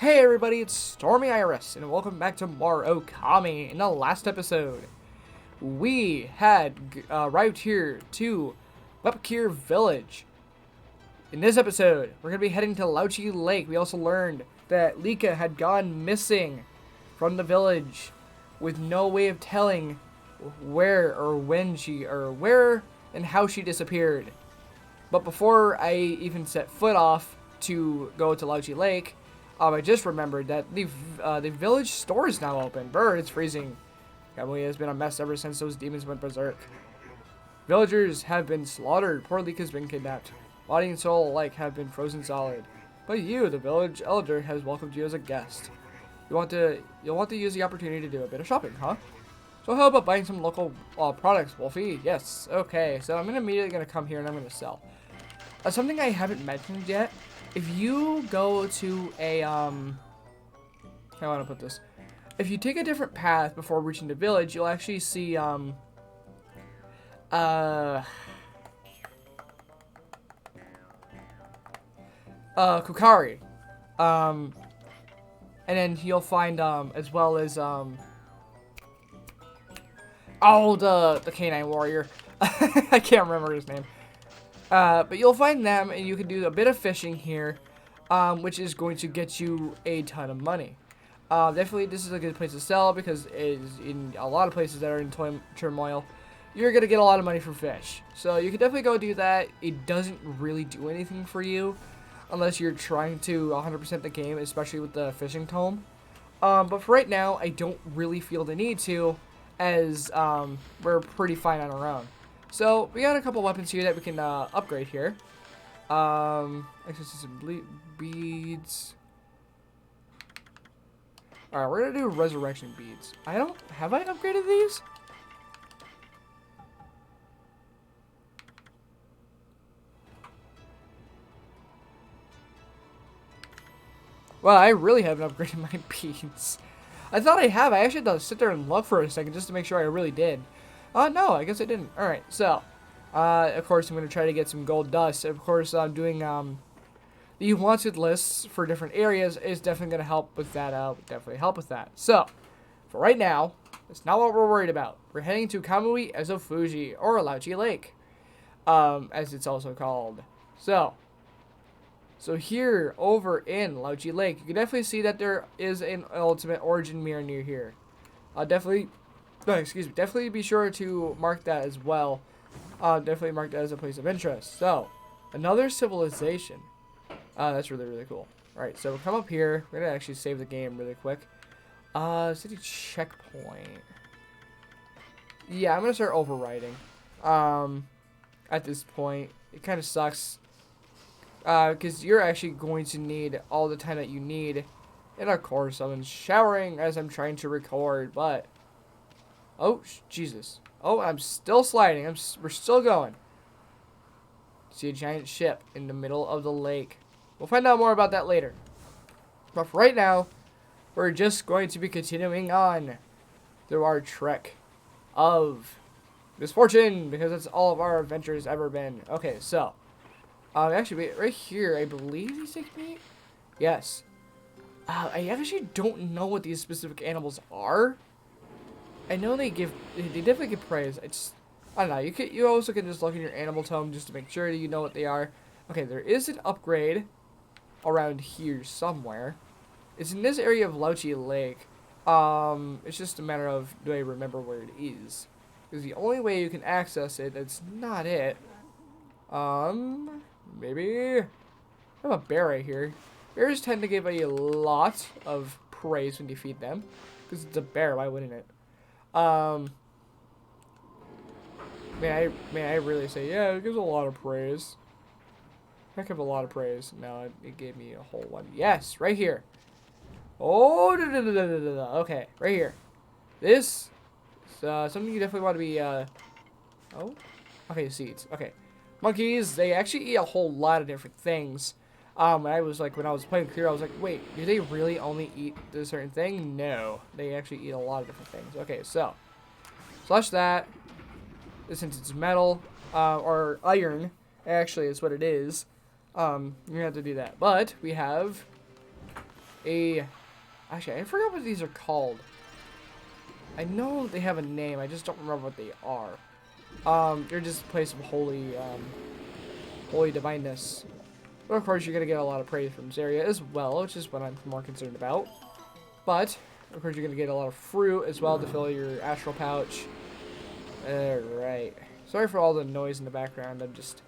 Hey everybody, it's Stormy Iris, and welcome back to more Okami. In the last episode, we had arrived here to Wapakir Village. In this episode, we're going to be heading to Laochi Lake. We also learned that Lika had gone missing from the village with no way of telling where and how she disappeared. But before I even set foot off to go to Laochi Lake, I just remembered that the village store is now open. Brr, it's freezing. Kamui has been a mess ever since those demons went berserk. Villagers have been slaughtered. Poor Lika has been kidnapped. Body and soul alike have been frozen solid. But you, the village elder, has welcomed you as a guest. You'll want to use the opportunity to do a bit of shopping, huh? So how about buying some local products, Wolfie? Yes. Okay. So I'm immediately gonna come here and I'm gonna sell. Something I haven't mentioned yet. If you go to a, how do I want to put this? If you take a different path before reaching the village, you'll actually see, Kukari. And then you'll find, as well as, oh, the canine warrior. I can't remember his name. But you'll find them, and you can do a bit of fishing here, which is going to get you a ton of money. Definitely, this is a good place to sell because in a lot of places that are in turmoil, you're going to get a lot of money from fish. So you can definitely go do that. It doesn't really do anything for you unless you're trying to 100% the game, especially with the fishing tome. But for right now, I don't really feel the need to, as we're pretty fine on our own. So, we got a couple weapons here that we can upgrade here. Actually, some beads. Alright, we're gonna do resurrection beads. Have I upgraded these? Well, I really haven't upgraded my beads. I thought I have. I actually had to sit there and look for a second just to make sure I really did. No, I guess I didn't. Alright, so, of course, I'm going to try to get some gold dust. Of course, doing, the wanted lists for different areas is definitely going to help with that, So, for right now, that's not what we're worried about. We're heading to Kamui Fuji, or Laochi Lake, as it's also called. So here, over in Laochi Lake, you can definitely see that there is an ultimate origin mirror near here. Definitely be sure to mark that as well. Definitely mark that as a place of interest. So, another civilization. That's really, really cool. Alright, so we'll come up here. We're going to actually save the game really quick. City checkpoint. Yeah, I'm going to start overwriting. At this point. It kind of sucks. Because you're actually going to need all the time that you need. And of course, I'm showering as I'm trying to record, but... Oh, Jesus. Oh, I'm still sliding. We're still going. See a giant ship in the middle of the lake. We'll find out more about that later. But for right now, we're just going to be continuing on through our trek of misfortune, because that's all of our adventures ever been. Okay, so. Actually, right here, I believe these take me. Yes. I actually don't know what these specific animals are. I know they definitely give praise. I don't know. You also can just look in your animal tome just to make sure that you know what they are. Okay, there is an upgrade around here somewhere. It's in this area of Laochi Lake. It's just a matter of, do I remember where it is? Because the only way you can access it, that's not it. Maybe. I have a bear right here. Bears tend to give a lot of praise when you feed them. Because it's a bear, why wouldn't it? May I really say, yeah, it gives a lot of praise. Heck of a lot of praise. No, it gave me a whole one. Yes, right here. Oh, okay, right here. This is something you definitely want to be, oh, okay, seeds. Okay, monkeys, they actually eat a whole lot of different things. When I was playing clear, I was like, wait, do they really only eat this certain thing? No, they actually eat a lot of different things. Okay, so, flush that. Since it's metal, or iron, actually is what it is, you're gonna have to do that. But, we have Actually, I forgot what these are called. I know they have a name. I just don't remember what they are. They're just a place of holy divineness. But of course, you're gonna get a lot of praise from this area as well, which is what I'm more concerned about. But of course, you're gonna get a lot of fruit as well to fill your astral pouch. Alright. Sorry for all the noise in the background. I'm just,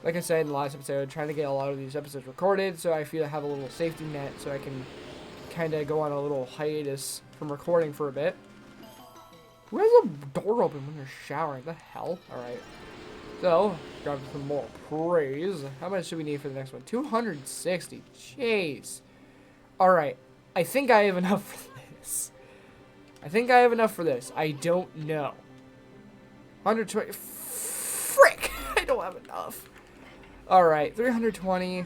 like I said in the last episode, trying to get a lot of these episodes recorded, so I feel I have a little safety net, so I can kind of go on a little hiatus from recording for a bit. Who has a door open when you're showering? The hell? Alright. So, grab some more praise. How much should we need for the next one? 260. Jeez. Alright. I think I have enough for this. I don't know. 120. Frick! I don't have enough. Alright. 320.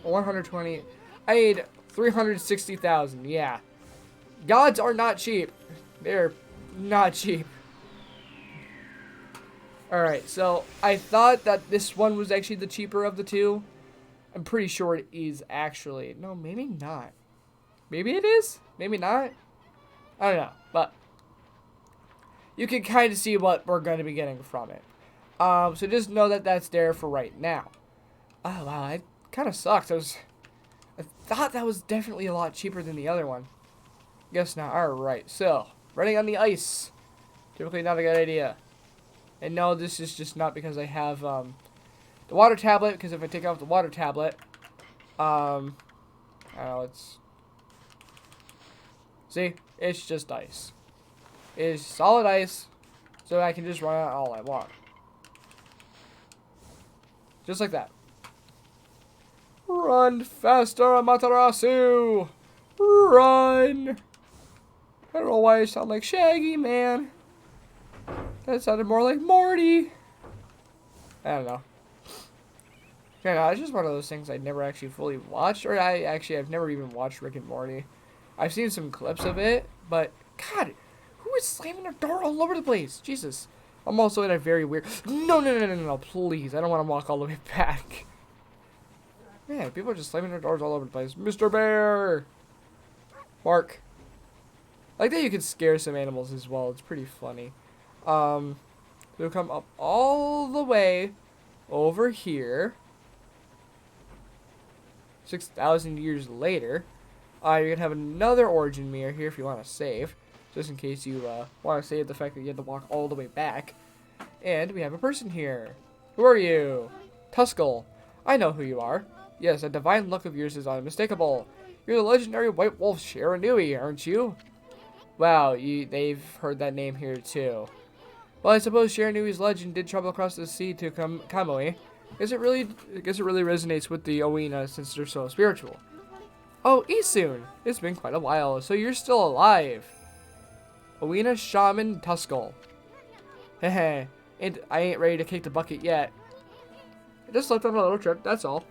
120. I need 360,000. Yeah. Gods are not cheap. They're not cheap. Alright, so I thought that this one was actually the cheaper of the two. I'm pretty sure it is actually. No, maybe not. Maybe it is? Maybe not? I don't know, but you can kind of see what we're going to be getting from it. So just know that that's there for right now. Oh, wow, it kind of sucks. I thought that was definitely a lot cheaper than the other one. Guess not. Alright, so running on the ice. Typically not a good idea. And no, this is just not because I have the water tablet, because if I take off the water tablet, I don't know, it's... See? It's just ice. It's solid ice, so I can just run out all I want. Just like that. Run faster, Amaterasu! Run! I don't know why I sound like Shaggy, man. That sounded more like Morty. I don't know. Yeah, it's just one of those things I never actually fully watched. Or I've never even watched Rick and Morty. I've seen some clips of it, but God, who is slamming their door all over the place? Jesus. I'm also in a very weird... No, please. I don't want to walk all the way back. Man, people are just slamming their doors all over the place. Mr. Bear! Bark. I like that you can scare some animals as well. It's pretty funny. We'll come up all the way over here. 6,000 years later. You're going to have another origin mirror here if you want to save. Just in case you want to save the fact that you had to walk all the way back. And we have a person here. Who are you? Tuskull. I know who you are. Yes, that divine look of yours is unmistakable. You're the legendary white wolf Shiranui, aren't you? Wow, they've heard that name here too. Well, I suppose Shiranui's legend did travel across the sea to Kamui. I guess it really resonates with the Owina since they're so spiritual. Oh, Isun! It's been quite a while, so you're still alive. Owina Shaman Tuskull. Hehe, and I ain't ready to kick the bucket yet. I just left on a little trip, that's all.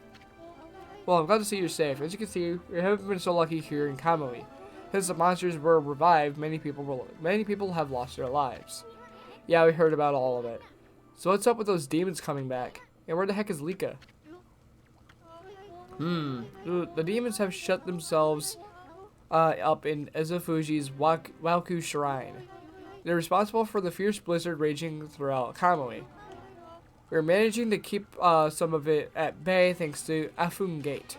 Well, I'm glad to see you're safe. As you can see, we haven't been so lucky here in Kamui. Since the monsters were revived, many people have lost their lives. Yeah, we heard about all of it. So what's up with those demons coming back? And where the heck is Lika? The demons have shut themselves up in Ezofuji's Waku Shrine. They're responsible for the fierce blizzard raging throughout Kamui. We're managing to keep some of it at bay thanks to Afun Gate.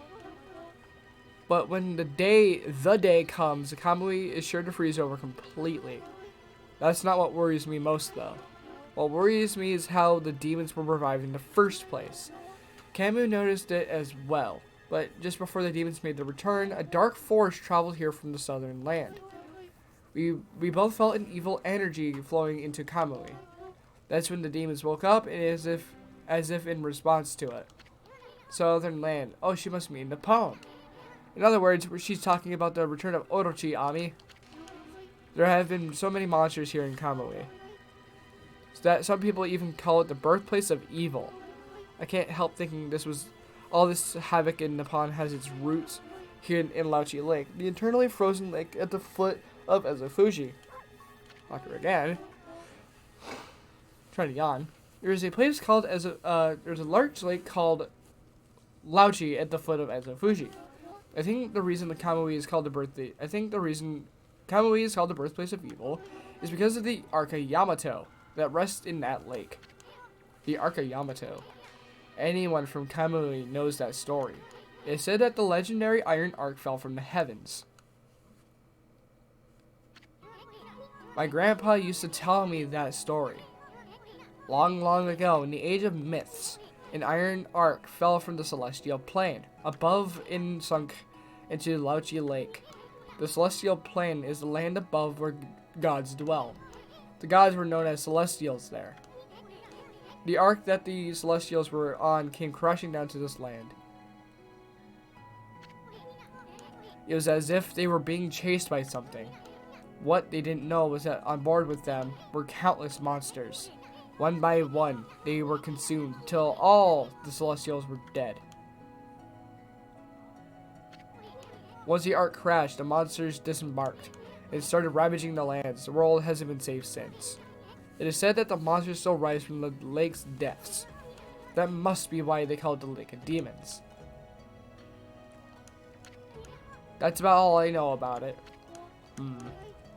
But when the day comes, Kamui is sure to freeze over completely. That's not what worries me most, though. What worries me is how the demons were revived in the first place. Kamui noticed it as well, but just before the demons made their return, a dark force traveled here from the southern land. We both felt an evil energy flowing into Kamui. That's when the demons woke up, and as if in response to it. Southern land. Oh, she must mean the poem. In other words, she's talking about the return of Orochi, Ami. There have been so many monsters here in Kamui, so that some people even call it the birthplace of evil. I can't help thinking all this havoc in Nippon has its roots here in Laochi Lake, the eternally frozen lake at the foot of Ezofuji. Doctor again. Trying to yawn. There's a place called there's a large lake called Laochi at the foot of Ezofuji. I think the reason the Kamui is called the birthday. I think the reason Kamui is called the birthplace of evil is because of the Arca Yamato that rests in that lake. The Arca Yamato. Anyone from Kamui knows that story. It said that the legendary Iron Arc fell from the heavens. My grandpa used to tell me that story. Long, long ago, in the age of myths, an iron arc fell from the celestial plane, above and sunk into Laochi Lake. The celestial plane is the land above where gods dwell. The gods were known as celestials there. The arc that the celestials were on came crashing down to this land. It was as if they were being chased by something. What they didn't know was that on board with them were countless monsters. One by one, they were consumed till all the Celestials were dead. Once the ark crashed, the monsters disembarked and started ravaging the lands. The world hasn't been safe since. It is said that the monsters still rise from the lake's depths. That must be why they call it the Lake of Demons. That's about all I know about it.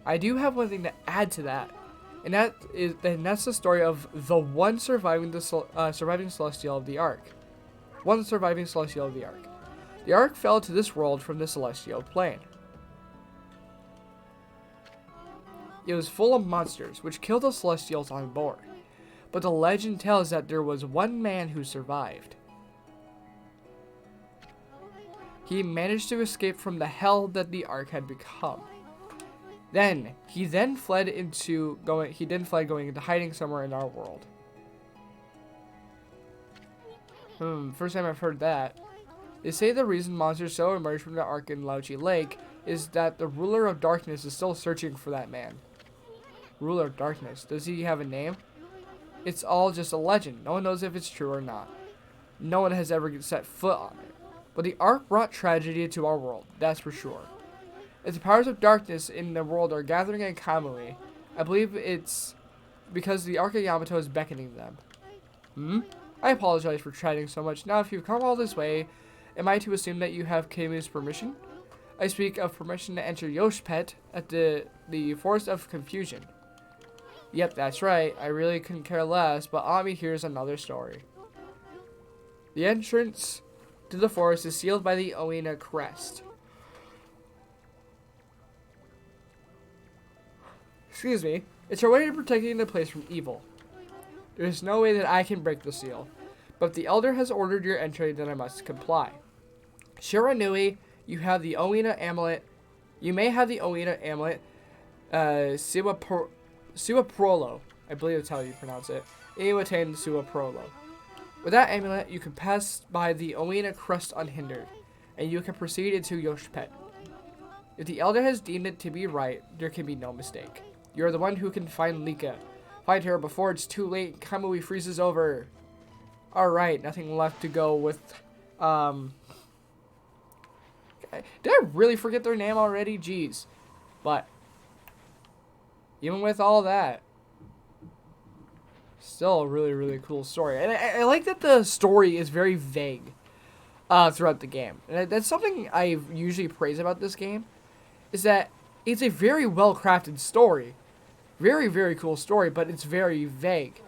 I do have one thing to add to that. And that's the story of the one surviving celestial of the ark. One surviving celestial of the ark. The ark fell to this world from the celestial plane. It was full of monsters, which killed the celestials on board. But the legend tells that there was one man who survived. He managed to escape from the hell that the ark had become. He fled going into hiding somewhere in our world. First time I've heard that. They say the reason monsters so emerged from the ark in Laochi Lake is that the ruler of darkness is still searching for that man. Ruler of darkness. Does he have a name? It's all just a legend. No one knows if it's true or not. No one has ever set foot on it. But the ark brought tragedy to our world, that's for sure. If the powers of darkness in the world are gathering in Kamui, I believe it's because the Arca Yamato is beckoning them. I apologize for chatting so much. Now, if you've come all this way, am I to assume that you have Kamui's permission? I speak of permission to enter Yoshpet at the Forest of Confusion. Yep, that's right. I really couldn't care less, but Ami here's another story. The entrance to the forest is sealed by the Oina crest. Excuse me. It's our way of protecting the place from evil. There is no way that I can break the seal, but if the elder has ordered your entry, then I must comply. Shiranui, you have the Oina amulet. You may have the Oina amulet, Siwaprolo. I believe that's how you pronounce it. And you attain Siwaprolo. With that amulet, you can pass by the Oina crest unhindered, and you can proceed into Yoshpet. If the elder has deemed it to be right, there can be no mistake. You are the one who can find Lika. Find her before it's too late and Kamui freezes over. Alright, nothing left to go with, Did I really forget their name already? Jeez. But, even with all that, still a really, really cool story. And I like that the story is very vague throughout the game. And that's something I usually praise about this game, is that it's a very well-crafted story. Very, very cool story, but it's very vague.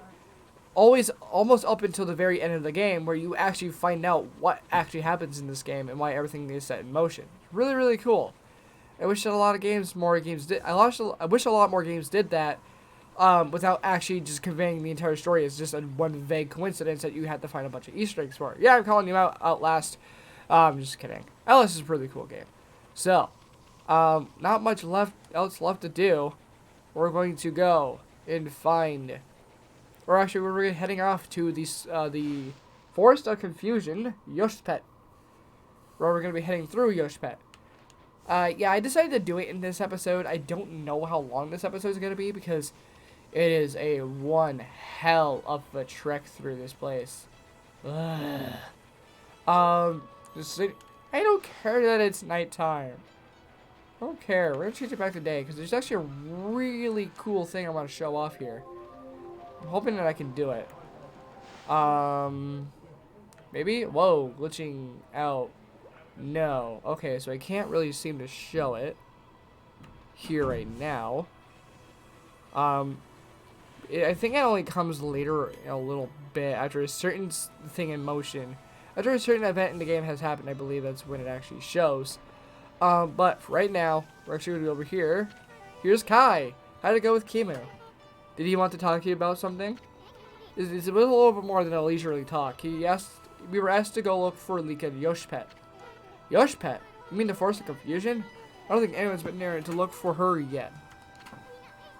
Always, almost up until the very end of the game, where you actually find out what actually happens in this game and why everything is set in motion. Really, really cool. I wish that more games did. I wish a lot more games did that, without actually just conveying the entire story as just one vague coincidence that you had to find a bunch of Easter eggs for. Yeah, I'm calling you out, Outlast. I'm just kidding. Outlast is a really cool game. So, not much else left to do. We're going to go and find, or actually we're heading off to the Forest of Confusion, Yoshpet, where we're going to be heading through Yoshpet. Yeah, I decided to do it in this episode. I don't know how long this episode is going to be because it is a one hell of a trek through this place. I don't care that it's nighttime. I don't care. We're going to change it back to day because there's actually a really cool thing I want to show off here. I'm hoping that I can do it. Maybe? Whoa, glitching out. No. Okay, so I can't really seem to show it here right now. I think it only comes later a little bit after a certain thing in motion. After a certain event in the game has happened, I believe that's when it actually shows. But right now, we're actually going to be over here. Here's Kai. How'd it go with Kamui? Did he want to talk to you about something? It's a little bit more than a leisurely talk. We were asked to go look for Lika Yoshpet. Yoshpet? You mean the Force of Confusion? I don't think anyone's been near it to look for her yet.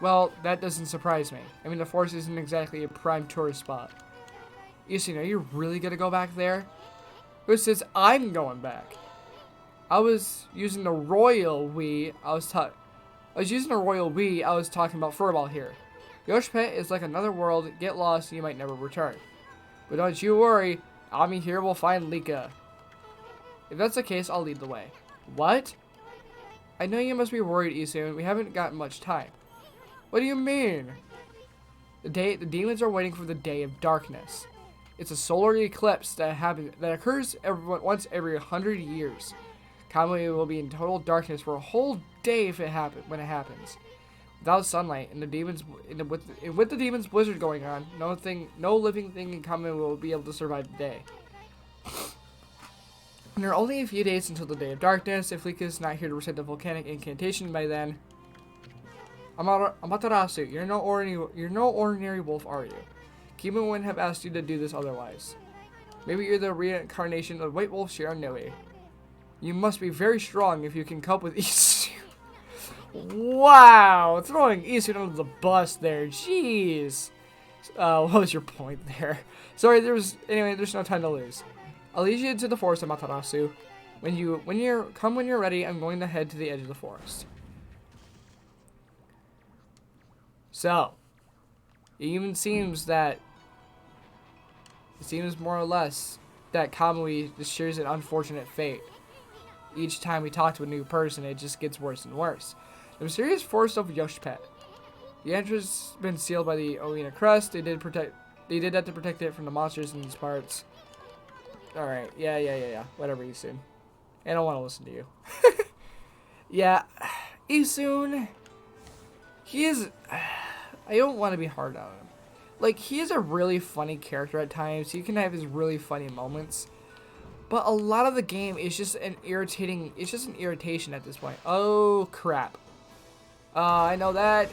Well, that doesn't surprise me. I mean, the Force isn't exactly a prime tourist spot. Isun, are you really gonna go back there? Who says I'm going back? I was using the royal we. I was talking about Furball here. Yoshpet is like another world. Get lost and you might never return. But don't you worry. Ami here will find Lika. If that's the case, I'll lead the way. What? I know you must be worried, Isun. We haven't got much time. What do you mean? The demons are waiting for the day of darkness. It's a solar eclipse that occurs once every 100 years. Kamui will be in total darkness for a whole day when it happens. Without sunlight and with the demons blizzard going on, no living thing in Kamui will be able to survive the day. And there are only a few days until the day of darkness. If Lika is not here to recite the volcanic incantation by then, Amaterasu, you're no ordinary wolf, are you? Kamui wouldn't have asked you to do this otherwise. Maybe you're the reincarnation of White Wolf Shiranui. You must be very strong if you can cope with Isu. Wow, throwing Isu under the bus there. Jeez. What was your point there? Sorry, there's no time to lose. I'll lead you to the forest of Amaterasu. When you're ready, I'm going to head to the edge of the forest. So, it seems more or less that Kamui just shares an unfortunate fate. Each time we talk to a new person, it just gets worse and worse. The mysterious forest of Yoshpet. The entrance has been sealed by the Oina crest. They did that to protect it from the monsters in these parts. Alright, yeah. Whatever, Isun. I don't want to listen to you. Yeah, Isun, he is... I don't want to be hard on him. Like, he is a really funny character at times. He can have his really funny moments. But a lot of the game is just an irritation at this point. Oh, crap. I know that.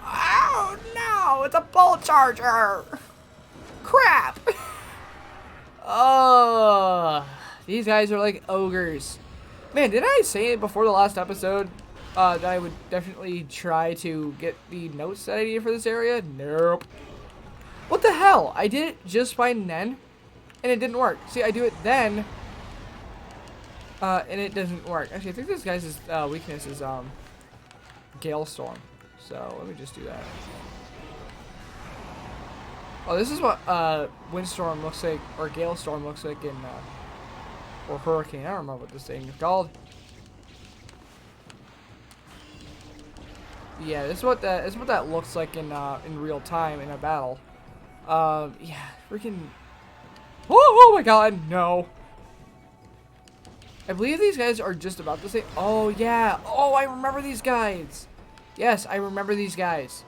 Oh, no, it's a bull charger. Crap. Oh, these guys are like ogres. Man, didn't I say it before the last episode that I would definitely try to get the notes that I needed for this area? Nope. What the hell? I did it just fine then, and it didn't work. See, I do it then, and it doesn't work. Actually, I think this guy's weakness is Gale Storm. So let me just do that. Oh, this is what Windstorm looks like, or Gale Storm looks like in, or Hurricane. I don't remember what this thing is called. Yeah, this is what that looks like in real time in a battle. Yeah, freaking. Oh my God, no. I believe these guys are just about to say. Oh yeah. Oh, I remember these guys. Yes, I remember these guys.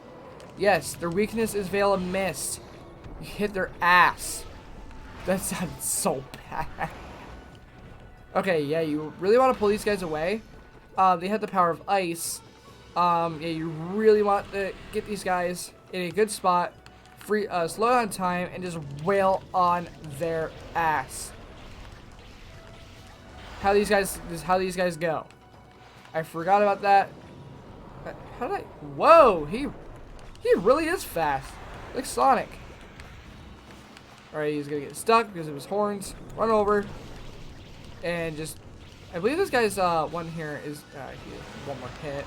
Yes, their weakness is Veil of Mist. You hit their ass. That sounds so bad. Okay, yeah, you really want to pull these guys away. They have the power of ice. Yeah, you really want to get these guys in a good spot, slow down time, and just wail on their ass. This is how these guys go. I forgot about that. How did I? Whoa, he really is fast, like Sonic. All right, he's gonna get stuck because of his horns. Run over, and just. I believe this guy's one here is one more hit.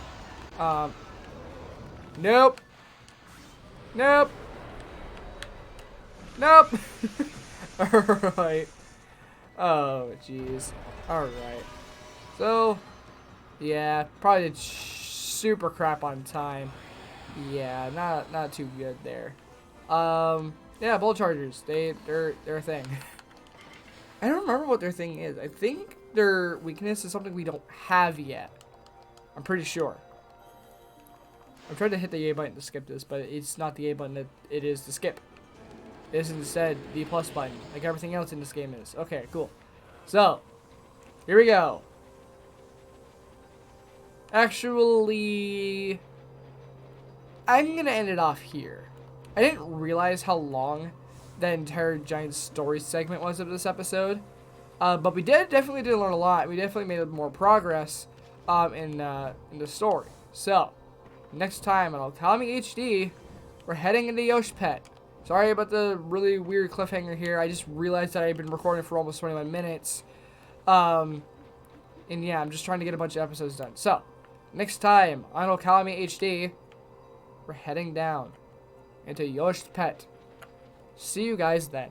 Nope. Nope. Nope. Alright. Oh, jeez. Alright. So, yeah, probably did super crap on time. Yeah, not too good there. Yeah, bull chargers. They're a thing. I don't remember what their thing is. I think their weakness is something we don't have yet. I'm pretty sure. I'm trying to hit the A button to skip this, but it's not the A button, it is the skip. It is instead the plus button, like everything else in this game is. Okay, cool. So, here we go. Actually, I'm gonna end it off here. I didn't realize how long the entire giant story segment was of this episode. But we definitely did learn a lot. We definitely made more progress in the story. So, next time on Okami HD, we're heading into Yoshi Pet. Sorry about the really weird cliffhanger here. I just realized that I've been recording for almost 21 minutes. And yeah, I'm just trying to get a bunch of episodes done. So, next time on Okami HD, we're heading down into Yoshi Pet. See you guys then.